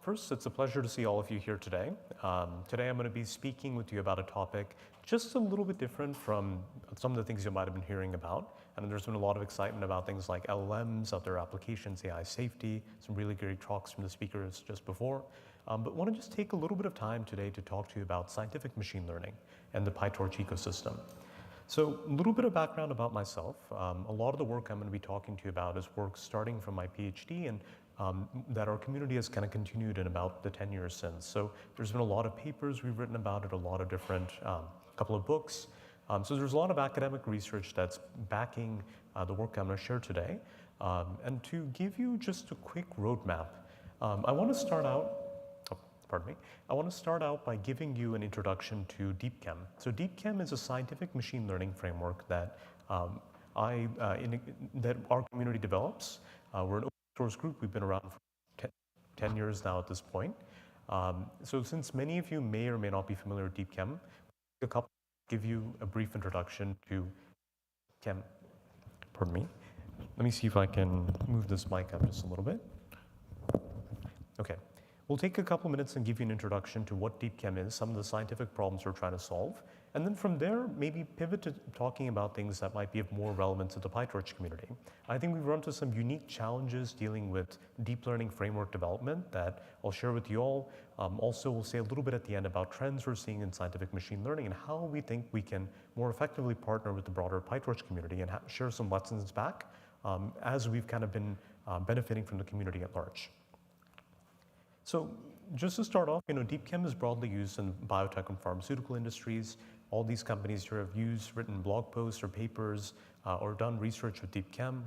First, it's a pleasure to see all of you here today. Today I'm going to be speaking with you about a topic just a little bit different from some of the things you might have been hearing about. And there's been a lot of excitement about things like LLMs, other applications, AI safety, some really great talks from the speakers just before. But want to just take a little bit of time today to talk to you about scientific machine learning and the PyTorch ecosystem. So a little bit of background about myself. A lot of the work I'm going to be talking to you about is work starting from my PhD and that our community has kind of continued in about the 10 years since. So there's been a lot of papers we've written about it, a lot of different, couple of books. So there's a lot of academic research that's backing the work I'm going to share today. And to give you just a quick roadmap, I want to start out by giving you an introduction to DeepChem. So DeepChem is a scientific machine learning framework that that our community develops. We're an open source group. We've been around for 10 years now at this point. So since many of you may or may not be familiar with DeepChem, give you a brief introduction to Chem. Pardon me. Let me see if I can move this mic up just a little bit. Okay. We'll take a couple minutes and give you an introduction to what DeepChem is, some of the scientific problems we're trying to solve, and then from there, maybe pivot to talking about things that might be of more relevance to the PyTorch community. I think we've run into some unique challenges dealing with deep learning framework development that I'll share with you all. Also, we'll say a little bit at the end about trends we're seeing in scientific machine learning and how we think we can more effectively partner with the broader PyTorch community and share some lessons back as we've kind of been benefiting from the community at large. So just to start off, DeepChem is broadly used in biotech and pharmaceutical industries. All these companies here have written blog posts or papers or done research with DeepChem.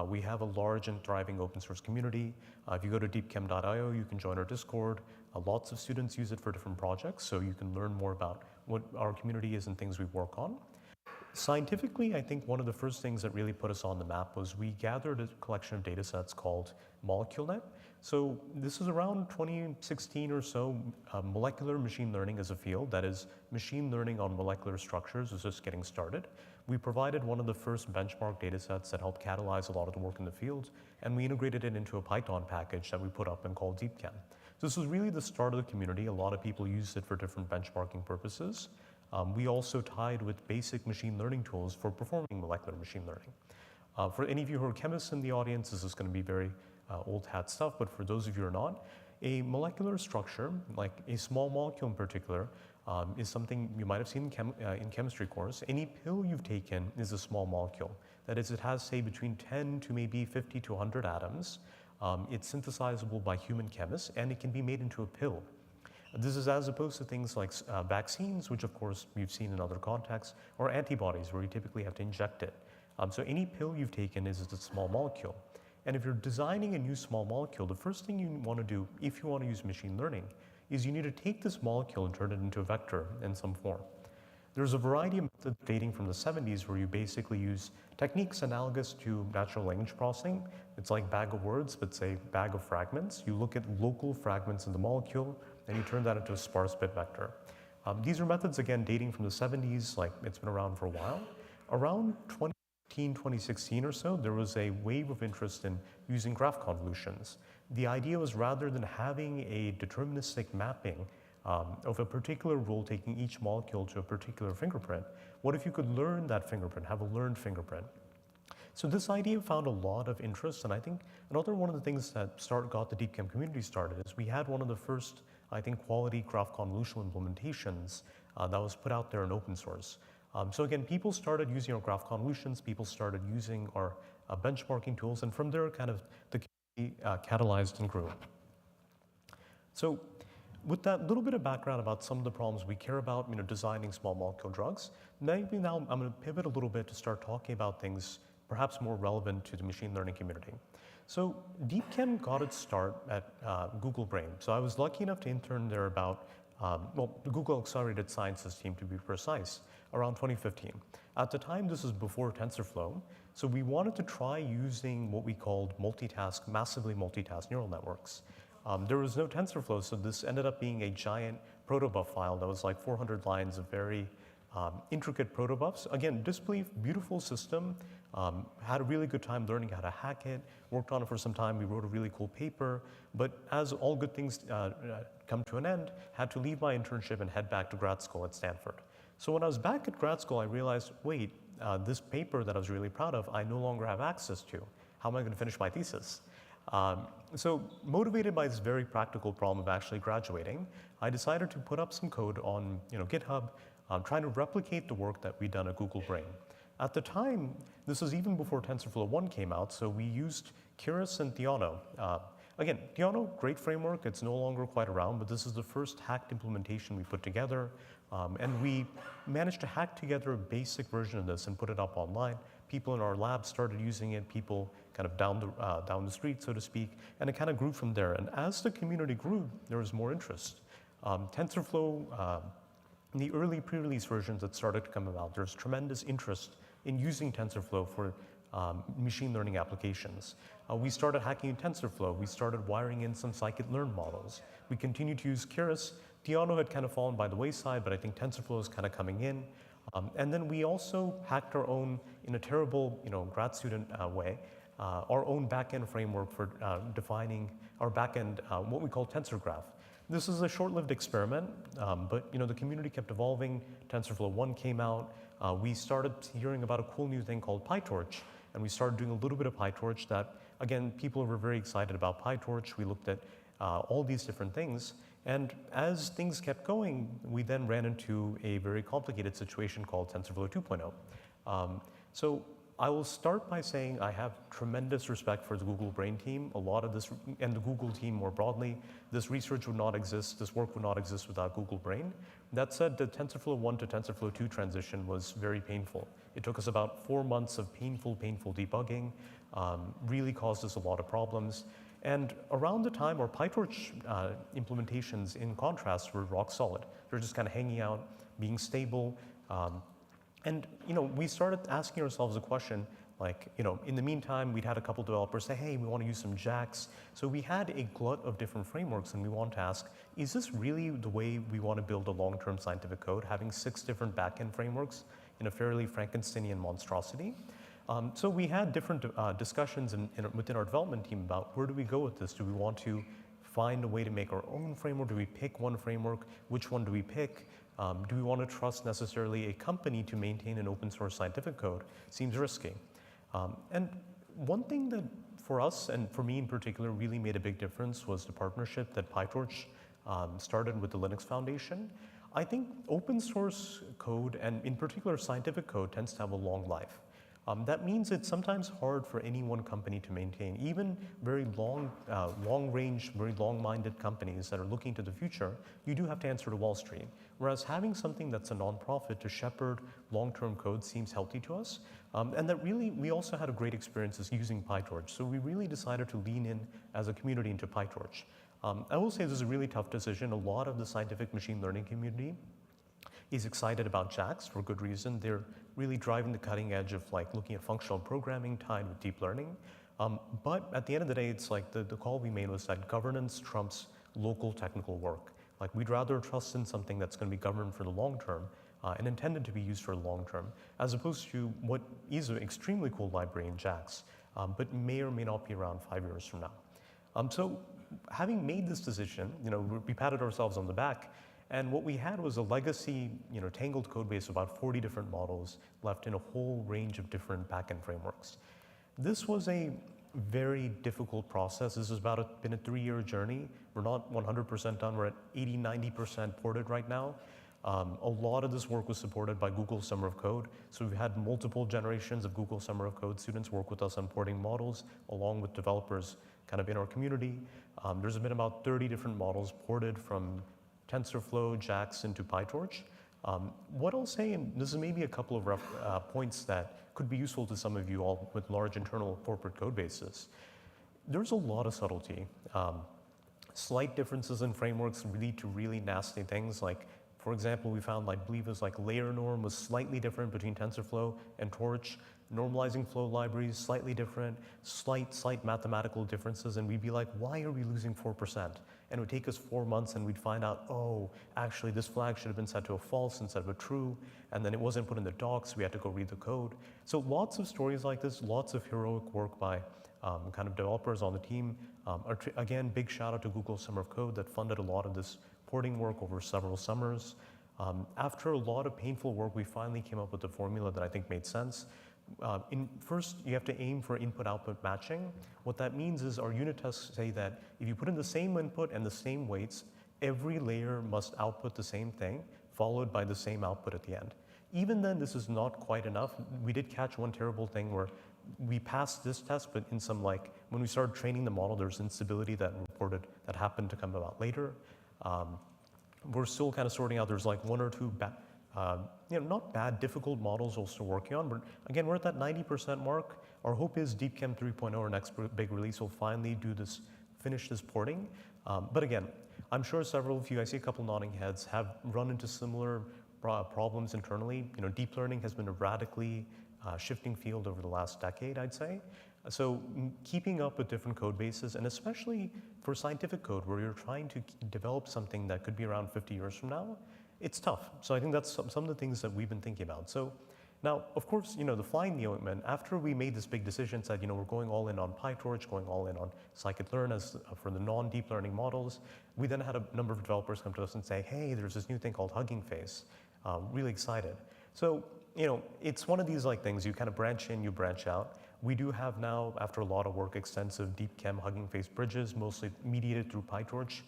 We have a large and thriving open source community. If you go to deepchem.io, you can join our Discord. Lots of students use it for different projects, so you can learn more about what our community is and things we work on. Scientifically, I think one of the first things that really put us on the map was we gathered a collection of data sets called MoleculeNet. So this is around 2016 or so. Molecular machine learning as a field, that is machine learning on molecular structures, was just getting started. We provided one of the first benchmark data sets that helped catalyze a lot of the work in the field, and we integrated it into a Python package that we put up and called DeepChem. So this was really the start of the community. A lot of people used it for different benchmarking purposes. We also tied with basic machine learning tools for performing molecular machine learning. For any of you who are chemists in the audience, this is going to be very old hat stuff, but for those of you who are not, a molecular structure, like a small molecule in particular, is something you might have seen in chemistry course. Any pill you've taken is a small molecule. That is, it has, say, between 10 to maybe 50 to 100 atoms. It's synthesizable by human chemists, and it can be made into a pill. This is as opposed to things like vaccines, which of course you've seen in other contexts, or antibodies, where you typically have to inject it. So any pill you've taken is a small molecule. And if you're designing a new small molecule, the first thing you want to do, if you want to use machine learning, is you need to take this molecule and turn it into a vector in some form. There's a variety of methods dating from the 70s where you basically use techniques analogous to natural language processing. It's like bag of words, but say bag of fragments. You look at local fragments in the molecule, and you turn that into a sparse bit vector. These are methods, again, dating from the 70s, like it's been around for a while. Around 2015, 2016 or so, there was a wave of interest in using graph convolutions. The idea was rather than having a deterministic mapping of a particular rule taking each molecule to a particular fingerprint, what if you could learn that fingerprint, have a learned fingerprint? So this idea found a lot of interest, and I think another one of the things that got the DeepChem community started is we had one of the first, I think, quality graph convolutional implementations that was put out there in open source. So again, people started using our graph convolutions, people started using our benchmarking tools, and from there kind of the community catalyzed and grew. So with that little bit of background about some of the problems we care about, designing small molecule drugs, maybe now I'm going to pivot a little bit to start talking about things perhaps more relevant to the machine learning community. So DeepChem got its start at Google Brain. So I was lucky enough to intern there about, the Google Accelerated Sciences team to be precise, around 2015. At the time, this was before TensorFlow. So we wanted to try using what we called massively multitask neural networks. There was no TensorFlow, so this ended up being a giant protobuf file that was like 400 lines of very intricate protobufs. Again, disbelief, beautiful system, Had a really good time learning how to hack it, worked on it for some time, we wrote a really cool paper, but as all good things come to an end, had to leave my internship and head back to grad school at Stanford. So when I was back at grad school, I realized, wait, this paper that I was really proud of, I no longer have access to. How am I going to finish my thesis? So motivated by this very practical problem of actually graduating, I decided to put up some code on GitHub, trying to replicate the work that we'd done at Google Brain. At the time, this was even before TensorFlow 1 came out, so we used Keras and Theano. Again, Theano, great framework, it's no longer quite around, but this is the first hacked implementation we put together, and we managed to hack together a basic version of this and put it up online. People in our lab started using it, people kind of down the street, so to speak, and it kind of grew from there. And as the community grew, there was more interest. TensorFlow, in the early pre-release versions that started to come about, there's tremendous interest in using TensorFlow for machine learning applications. We started hacking in TensorFlow. We started wiring in some scikit-learn models. We continued to use Keras. Theano had kind of fallen by the wayside, but I think TensorFlow is kind of coming in. And then we also hacked our own, in a terrible grad student way, our own backend framework for defining our backend, what we call TensorGraph. This is a short-lived experiment, but the community kept evolving. TensorFlow 1 came out. We started hearing about a cool new thing called PyTorch, and we started doing a little bit of PyTorch that, again, people were very excited about PyTorch. We looked at all these different things, and as things kept going, we then ran into a very complicated situation called TensorFlow 2.0. So I will start by saying I have tremendous respect for the Google Brain team. A lot of this, and the Google team more broadly, this research would not exist, this work would not exist without Google Brain. That said, the TensorFlow 1 to TensorFlow 2 transition was very painful. It took us about 4 months of painful debugging, really caused us a lot of problems. And around the time, our PyTorch implementations, in contrast, were rock solid. They're just kind of hanging out, being stable. And we started asking ourselves a question, like, in the meantime, we'd had a couple developers say, hey, we want to use some JAX. So we had a glut of different frameworks, and we want to ask, is this really the way we want to build a long-term scientific code, having 6 different backend frameworks in a fairly Frankensteinian monstrosity? So we had different discussions within our development team about where do we go with this? Do we want to find a way to make our own framework? Do we pick one framework? Which one do we pick? Do we want to trust necessarily a company to maintain an open source scientific code? Seems risky. And one thing that for us, and for me in particular, really made a big difference was the partnership that PyTorch started with the Linux Foundation. I think open source code, and in particular scientific code, tends to have a long life. That means it's sometimes hard for any one company to maintain. Even very long-range, very long-minded companies that are looking to the future, you do have to answer to Wall Street. Whereas having something that's a nonprofit to shepherd long-term code seems healthy to us. And that really, we also had a great experiences using PyTorch. So we really decided to lean in as a community into PyTorch. I will say this is a really tough decision. A lot of the scientific machine learning community is excited about JAX for good reason. They're really driving the cutting edge of looking at functional programming tied with deep learning. But at the end of the day, it's like the call we made was that governance trumps local technical work. We'd rather trust in something that's going to be governed for the long term and intended to be used for the long term, as opposed to what is an extremely cool library in JAX, but may or may not be around 5 years from now. So having made this decision, we patted ourselves on the back. And what we had was a legacy, tangled code base of about 40 different models left in a whole range of different backend frameworks. This was a very difficult process. This has been a 3-year journey. We're not 100% done. We're at 80–90% ported right now. A lot of this work was supported by Google Summer of Code. So we've had multiple generations of Google Summer of Code students work with us on porting models, along with developers kind of in our community. There's been about 30 different models ported from TensorFlow, JAX into PyTorch. What I'll say, and this is maybe a couple of rough points that could be useful to some of you all with large internal corporate code bases. There's a lot of subtlety. Slight differences in frameworks lead to really nasty things. For example, we found, I believe it was layer norm was slightly different between TensorFlow and Torch. normalizing flow libraries, slightly different, slight mathematical differences, and we'd be like, why are we losing 4%? And it would take us 4 months and we'd find out, oh, actually this flag should have been set to a false instead of a true, and then it wasn't put in the docs, so we had to go read the code. So lots of stories like this, lots of heroic work by kind of developers on the team. Again, big shout out to Google Summer of Code that funded a lot of this porting work over several summers. After a lot of painful work, we finally came up with a formula that I think made sense. First, you have to aim for input-output matching. What that means is our unit tests say that if you put in the same input and the same weights, every layer must output the same thing, followed by the same output at the end. Even then, this is not quite enough. We did catch one terrible thing where we passed this test, but in some when we started training the model, there's instability that happened to come about later. We're still kind of sorting out, there's one or two not bad, difficult models we're still working on, but again, we're at that 90% mark. Our hope is DeepChem 3.0, our next big release, will finally finish this porting. But again, I'm sure several of you, I see a couple nodding heads, have run into similar problems internally. Deep learning has been a radically shifting field over the last decade, I'd say. So keeping up with different code bases, and especially for scientific code where you're trying to develop something that could be around 50 years from now, it's tough. So I think that's some of the things that we've been thinking about. So now, of course, the fly in the ointment, after we made this big decision, said, we're going all in on PyTorch, going all in on scikit-learn for the non-deep learning models, we then had a number of developers come to us and say, hey, there's this new thing called Hugging Face. Really excited. So, it's one of these things, you kind of branch in, you branch out. We do have now, after a lot of work, extensive DeepChem Hugging Face bridges, mostly mediated through PyTorch.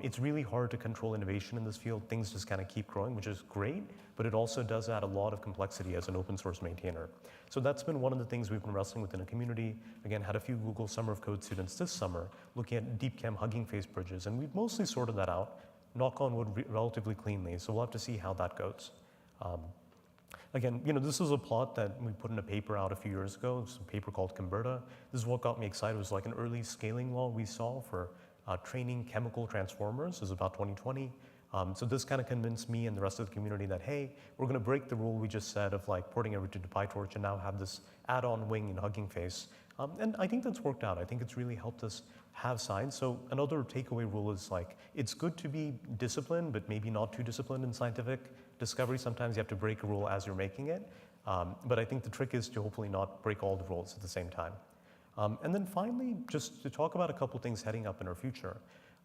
It's really hard to control innovation in this field. Things just kind of keep growing, which is great, but it also does add a lot of complexity as an open source maintainer. So that's been one of the things we've been wrestling with in the community. Again, had a few Google Summer of Code students this summer looking at DeepChem Hugging Face bridges, and we've mostly sorted that out, knock on wood, relatively cleanly. So we'll have to see how that goes. Again, this is a plot that we put in a paper out a few years ago. It's a paper called Kimberta. This is what got me excited. It was an early scaling law we saw for training chemical transformers. It was about 2020. So this kind of convinced me and the rest of the community that, hey, we're going to break the rule we just said of porting everything to PyTorch and now have this add-on wing in Hugging Face. And I think that's worked out. I think it's really helped us have science. So another takeaway rule is it's good to be disciplined, but maybe not too disciplined in scientific discovery. Sometimes you have to break a rule as you're making it. But I think the trick is to hopefully not break all the rules at the same time. And then finally, just to talk about a couple things heading up in our future.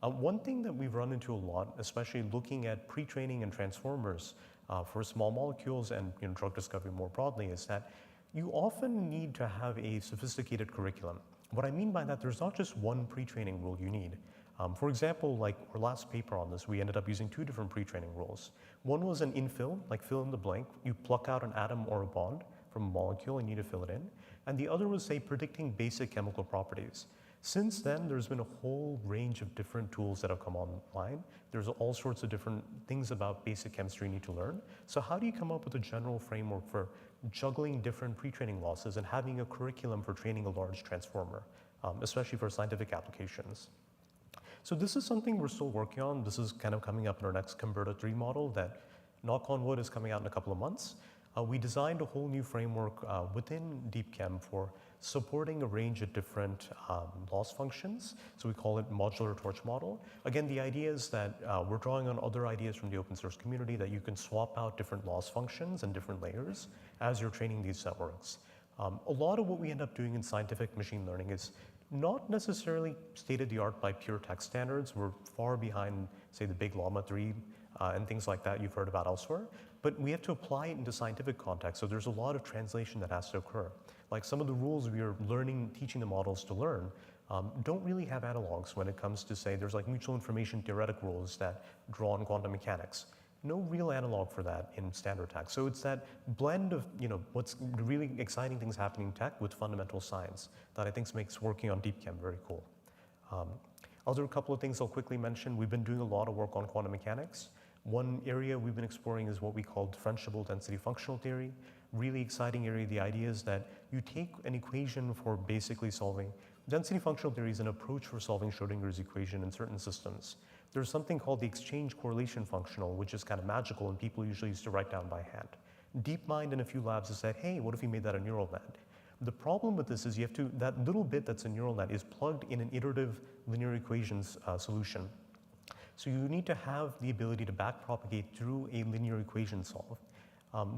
One thing that we've run into a lot, especially looking at pre-training and transformers for small molecules and drug discovery more broadly, is that you often need to have a sophisticated curriculum. What I mean by that, there's not just one pre-training rule you need. For example, our last paper on this, we ended up using 2 different pre-training rules. One was an infill, fill in the blank. You pluck out an atom or a bond from a molecule and you need to fill it in. And the other was, say, predicting basic chemical properties. Since then, there's been a whole range of different tools that have come online. There's all sorts of different things about basic chemistry you need to learn. So how do you come up with a general framework for juggling different pre-training losses and having a curriculum for training a large transformer, especially for scientific applications? So this is something we're still working on. This is kind of coming up in our next Kimberta 3 model that, knock on wood, is coming out in a couple of months. We designed a whole new framework within DeepChem for supporting a range of different loss functions. So we call it modular torch model. Again, the idea is that we're drawing on other ideas from the open source community that you can swap out different loss functions and different layers as you're training these networks. A lot of what we end up doing in scientific machine learning is not necessarily state-of-the-art by pure text standards. We're far behind, say, the big Llama 3 and things like that you've heard about elsewhere. But we have to apply it into scientific context. So there's a lot of translation that has to occur. Some of the rules we are teaching the models to learn don't really have analogs when it comes to, say, there's mutual information theoretic rules that draw on quantum mechanics. No real analog for that in standard tech. So it's that blend of what's really exciting things happening in tech with fundamental science that I think makes working on DeepChem very cool. Other couple of things I'll quickly mention. We've been doing a lot of work on quantum mechanics. One area we've been exploring is what we call differentiable density functional theory. Really exciting area. The idea is that you take an equation for basically solving density functional theory is an approach for solving Schrodinger's equation in certain systems. There's something called the exchange correlation functional, which is kind of magical and people usually used to write down by hand. DeepMind and a few labs have said, hey, what if we made that a neural net? The problem with this is that little bit that's a neural net is plugged in an iterative linear equations solution. So you need to have the ability to backpropagate through a linear equation solve.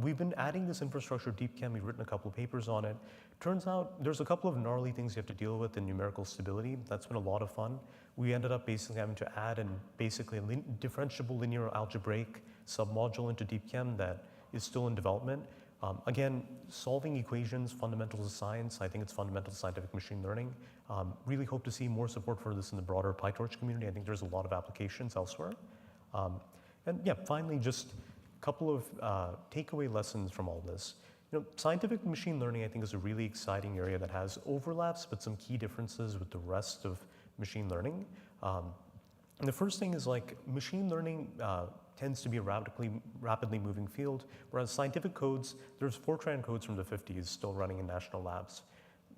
We've been adding this infrastructure, DeepChem, we've written a couple of papers on it. Turns out there's a couple of gnarly things you have to deal with in numerical stability. That's been a lot of fun. We ended up basically having to add basically a differentiable linear algebraic submodule into DeepChem that is still in development. Again, solving equations, fundamentals of science, I think it's fundamental to scientific machine learning. Really hope to see more support for this in the broader PyTorch community. I think there's a lot of applications elsewhere. And yeah, finally, just a couple of takeaway lessons from all this. Scientific machine learning, I think, is a really exciting area that has overlaps, but some key differences with the rest of machine learning. And the first thing is machine learning tends to be a rapidly moving field, whereas scientific codes, there's Fortran codes from the 50s still running in national labs.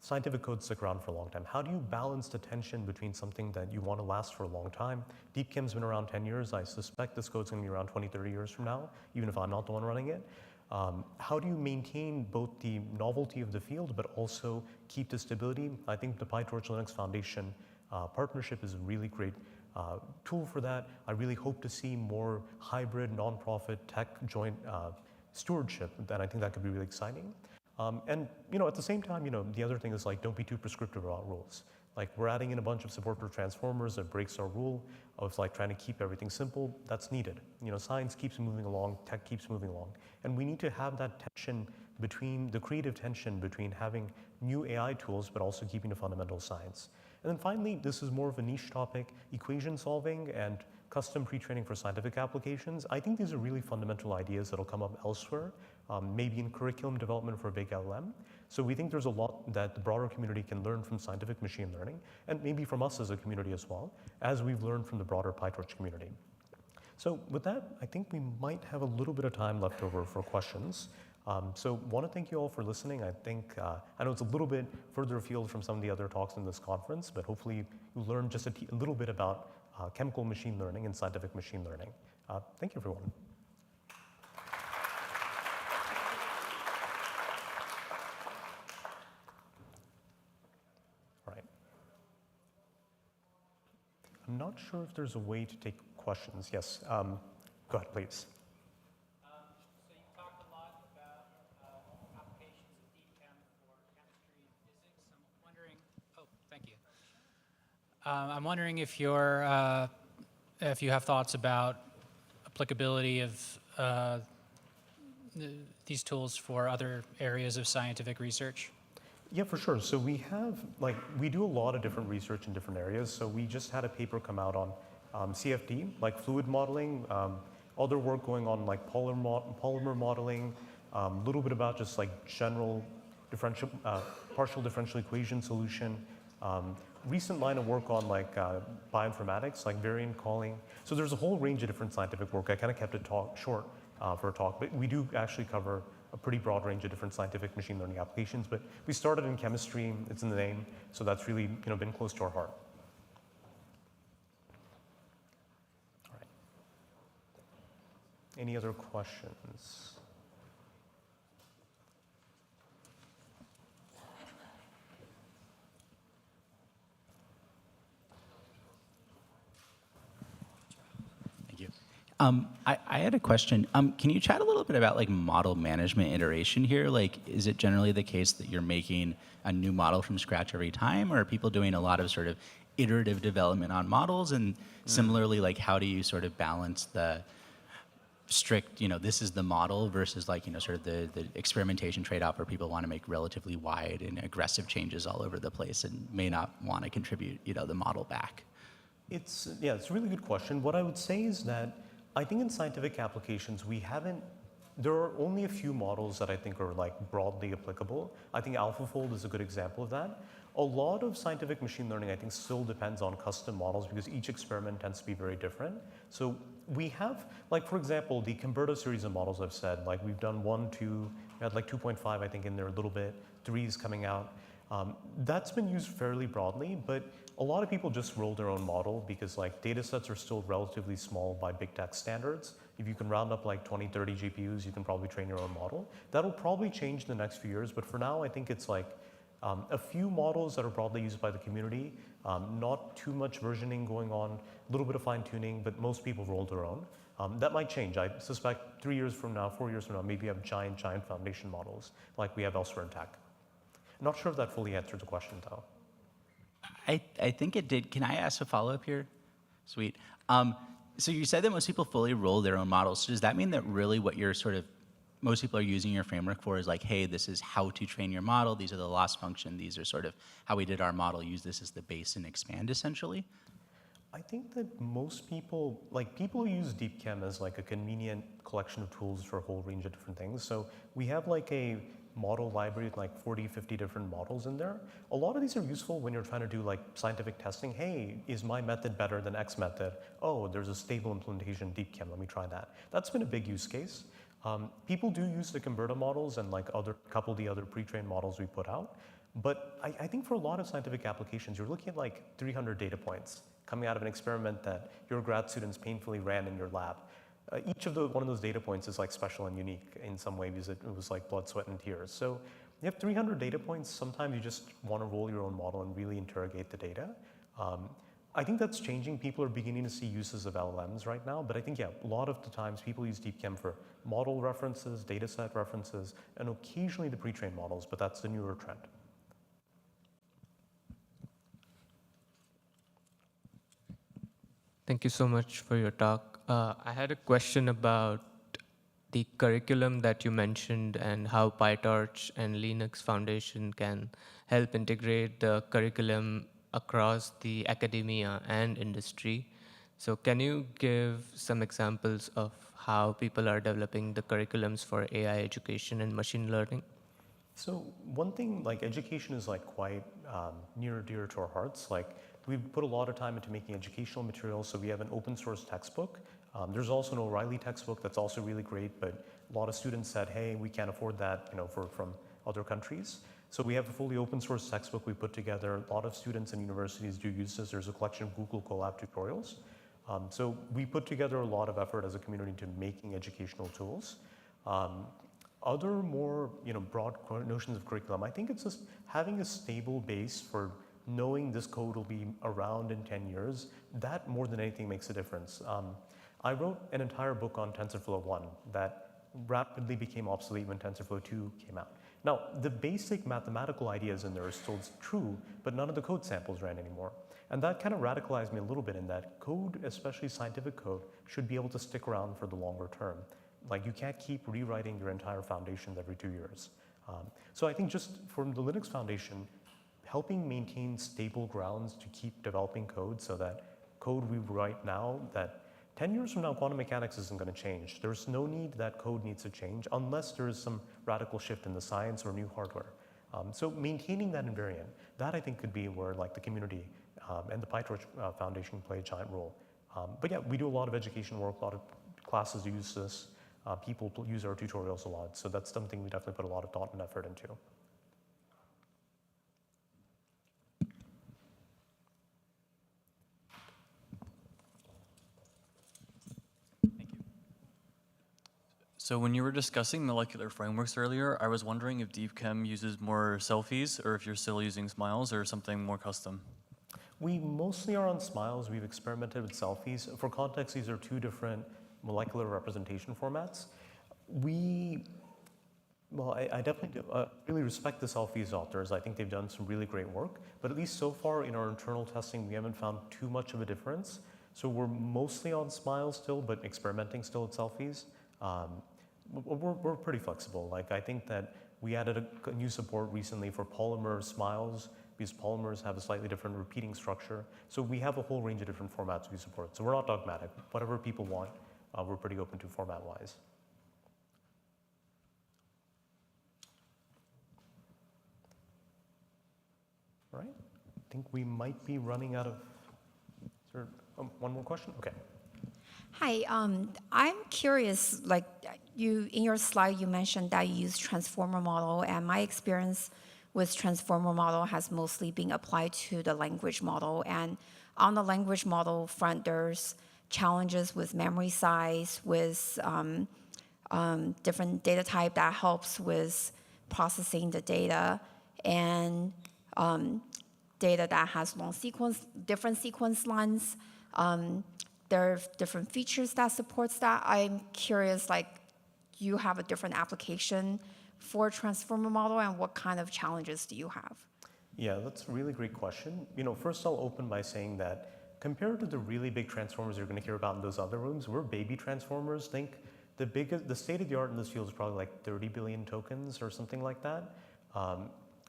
Scientific codes stick around for a long time. How do you balance the tension between something that you want to last for a long time? DeepChem's been around 10 years. I suspect this code's going to be around 20, 30 years from now, even if I'm not the one running it. How do you maintain both the novelty of the field, but also keep the stability? I think the PyTorch Linux Foundation partnership is a really great tool for that. I really hope to see more hybrid, nonprofit, tech joint stewardship, and I think that could be really exciting. And at the same time, the other thing is don't be too prescriptive about rules. We're adding in a bunch of support for transformers that breaks our rule of trying to keep everything simple. That's needed. Science keeps moving along, tech keeps moving along, and we need to have that tension between the creative tension between having new AI tools, but also keeping the fundamental science. And then finally, this is more of a niche topic, equation solving and custom pre-training for scientific applications. I think these are really fundamental ideas that'll come up elsewhere, maybe in curriculum development for a big LLM. So we think there's a lot that the broader community can learn from scientific machine learning, and maybe from us as a community as well, as we've learned from the broader PyTorch community. So with that, I think we might have a little bit of time left over for questions. So want to thank you all for listening. I think, I know it's a little bit further afield from some of the other talks in this conference, but hopefully you learned just a little bit about chemical machine learning and scientific machine learning. Thank you, everyone. All right. I'm not sure if there's a way to take questions. Yes, go ahead, please. I'm wondering if you have thoughts about applicability of these tools for other areas of scientific research. Yeah, for sure. So we have, we do a lot of different research in different areas. So we just had a paper come out on CFD, fluid modeling, other work going on polymer modeling, a little bit about just general partial differential equation solution. Recent line of work on bioinformatics, variant calling. So there's a whole range of different scientific work. I kind of kept it short for a talk, but we do actually cover a pretty broad range of different scientific machine learning applications. But we started in chemistry, it's in the name, so that's really been close to our heart. All right. Any other questions? I had a question. Can you chat a little bit about model management iteration here? Is it generally the case that you're making a new model from scratch every time, or are people doing a lot of sort of iterative development on models? And similarly, how do you sort of balance the strict, this is the model versus sort of the experimentation trade-off where people want to make relatively wide and aggressive changes all over the place and may not want to contribute, the model back? It's a really good question. What I would say is that I think in scientific applications, there are only a few models that I think are broadly applicable. I think AlphaFold is a good example of that. A lot of scientific machine learning, I think, still depends on custom models because each experiment tends to be very different. So we have, for example, the Converto series of models I've said, we've done 1, 2, we had 2.5, I think, in there a little bit, 3 is coming out. That's been used fairly broadly, but a lot of people just roll their own model because like data sets are still relatively small by big tech standards. If you can round up like 20, 30 GPUs, you can probably train your own model. That'll probably change in the next few years, but for now, I think it's like a few models that are broadly used by the community, not too much versioning going on, a little bit of fine tuning, but most people roll their own. That might change. I suspect 3 years from now, 4 years from now, maybe you have giant foundation models like we have elsewhere in tech. I'm not sure if that fully answered the question though. I think it did. Can I ask a follow-up here? Sweet. So you said that most people fully roll their own models. So does that mean that really what you're most people are using your framework for is like, hey, this is how to train your model. These are the loss function. These are sort of how we did our model. Use this as the base and expand essentially? I think that most people, people use DeepChem as like a convenient collection of tools for a whole range of different things. So we have like a model library with like 40, 50 different models in there. A lot of these are useful when you're trying to do like scientific testing. Hey, is my method better than X method? Oh, there's a stable implementation in DeepChem. Let me try that. That's been a big use case. People do use the Converta models and like couple of the other pre-trained models we put out. But I think for a lot of scientific applications, you're looking at like 300 data points coming out of an experiment that your grad students painfully ran in your lab. Each of one of those data points is like special and unique in some way because it was like blood, sweat, and tears. So you have 300 data points. Sometimes you just want to roll your own model and really interrogate the data. I think that's changing. People are beginning to see uses of LLMs right now. But I think, yeah, a lot of the times people use DeepChem for model references, data set references, and occasionally the pre-trained models. But that's the newer trend. Thank you so much for your talk. I had a question about the curriculum that you mentioned and how PyTorch and Linux Foundation can help integrate the curriculum across the academia and industry. So can you give some examples of how people are developing the curriculums for AI education and machine learning? So one thing, like education is like quite near and dear to our hearts. Like we've put a lot of time into making educational materials. So we have an open source textbook. There's also an O'Reilly textbook that's also really great, but a lot of students said, hey, we can't afford that, from other countries. So we have a fully open source textbook we put together. A lot of students and universities do use this. There's a collection of Google Colab tutorials. So we put together a lot of effort as a community to making educational tools. Other more broad notions of curriculum, I think it's just having a stable base for knowing this code will be around in 10 years. That more than anything makes a difference. I wrote an entire book on TensorFlow 1 that rapidly became obsolete when TensorFlow 2 came out. Now, the basic mathematical ideas in there are still true, but none of the code samples ran anymore. And that kind of radicalized me a little bit in that code, especially scientific code, should be able to stick around for the longer term. Like you can't keep rewriting your entire foundations every 2 years. So I think just from the Linux Foundation, helping maintain stable grounds to keep developing code so that code we write now, that 10 years from now, quantum mechanics isn't going to change. There's no need that code needs to change unless there is some radical shift in the science or new hardware. So maintaining that invariant, that I think could be where like the community and the PyTorch Foundation play a giant role. But yeah, we do a lot of education work, a lot of classes use this. People use our tutorials a lot. So that's something we definitely put a lot of thought and effort into. So when you were discussing molecular frameworks earlier, I was wondering if DeepChem uses more selfies or if you're still using smiles or something more custom. We mostly are on smiles. We've experimented with selfies. For context, these are two different molecular representation formats. I definitely do, really respect the selfies authors. I think they've done some really great work, but at least so far in our internal testing, we haven't found too much of a difference. So we're mostly on smiles still, but experimenting still with selfies. We're pretty flexible. Like I think that we added a new support recently for polymer smiles because polymers have a slightly different repeating structure. So we have a whole range of different formats we support. So we're not dogmatic. Whatever people want, we're pretty open to format-wise. All right. I think we might be running out of. Is there one more question? Okay. Hi, I'm curious, like in your slide, you mentioned that you use transformer model, and my experience with transformer model has mostly been applied to the language model. And on the language model front, there's challenges with memory size, with different data type that helps with processing the data, and data that has long sequence, different sequence lengths. There are different features that supports that. I'm curious, like, you have a different application for transformer model, and what kind of challenges do you have? Yeah, that's a really great question. First I'll open by saying that compared to the really big transformers you're going to hear about in those other rooms, we're baby transformers. Think the state of the art in this field is probably like 30 billion tokens or something like that.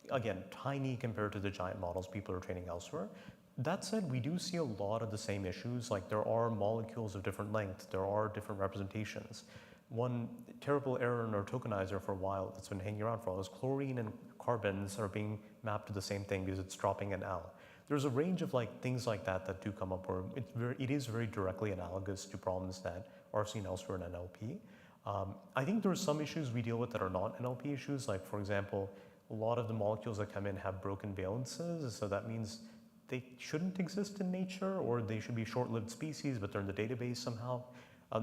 Again, tiny compared to the giant models people are training elsewhere. That said, we do see a lot of the same issues. Like, there are molecules of different lengths, there are different representations. One terrible error in our tokenizer for a while that's been hanging around for a while is chlorine and carbons are being mapped to the same thing because it's dropping an L. There's a range of things like that do come up where it is very directly analogous to problems that are seen elsewhere in NLP. I think there are some issues we deal with that are not NLP issues. Like, for example, a lot of the molecules that come in have broken valences, so that means they shouldn't exist in nature, or they should be short-lived species, but they're in the database somehow.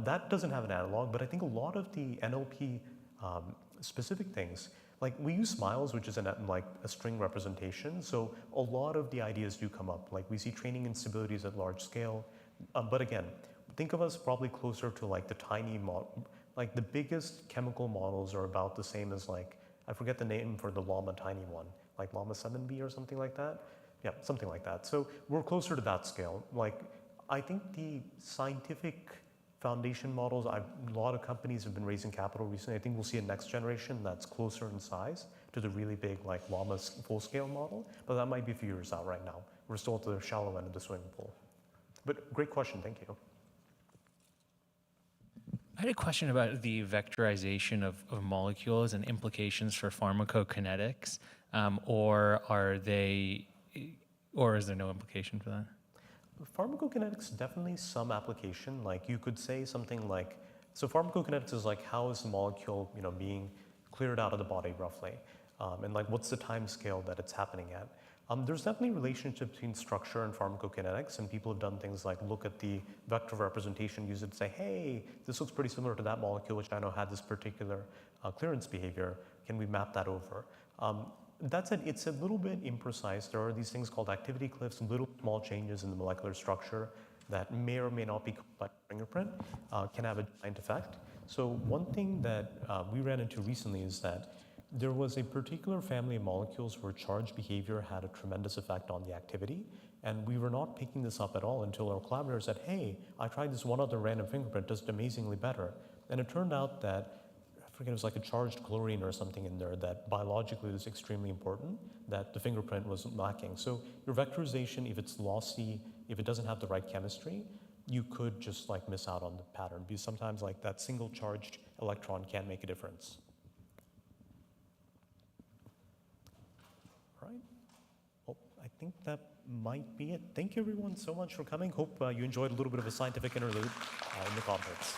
That doesn't have an analog, but I think a lot of the NLP specific things, like we use smiles, which is a string representation, so a lot of the ideas do come up. Like, we see training instabilities at large scale, but again, think of us probably closer to the tiny model. Like, the biggest chemical models are about the same as I forget the name for the llama tiny one, like llama 7B or something like that. Yeah, something like that. So we're closer to that scale. I think the scientific foundation models, a lot of companies have been raising capital recently. I think we'll see a next generation that's closer in size to the really big llama's full-scale model, but that might be a few years out right now. We're still at the shallow end of the swimming pool. But great question, thank you. I had a question about the vectorization of molecules and implications for pharmacokinetics, or is there no implication for that? Pharmacokinetics, definitely some application. You could say something so pharmacokinetics is how is the molecule, being cleared out of the body roughly, and what's the time scale that it's happening at. There's definitely a relationship between structure and pharmacokinetics, and people have done things like look at the vector representation, use it to say, hey, this looks pretty similar to that molecule, which I know had this particular clearance behavior. Can we map that over? That said, it's a little bit imprecise. There are these things called activity cliffs, little small changes in the molecular structure that may or may not be caused by fingerprint, can have a giant effect. So one thing that we ran into recently is that there was a particular family of molecules where charge behavior had a tremendous effect on the activity, and we were not picking this up at all until our collaborators said, hey, I tried this one other random fingerprint, does it amazingly better. And it turned out that, I forget, it was a charged chlorine or something in there that biologically was extremely important, that the fingerprint was lacking. So your vectorization, if it's lossy, if it doesn't have the right chemistry, you could just miss out on the pattern, because sometimes that single charged electron can make a difference. All right. Well, I think that might be it. Thank you everyone so much for coming. Hope you enjoyed a little bit of a scientific interlude in the conference.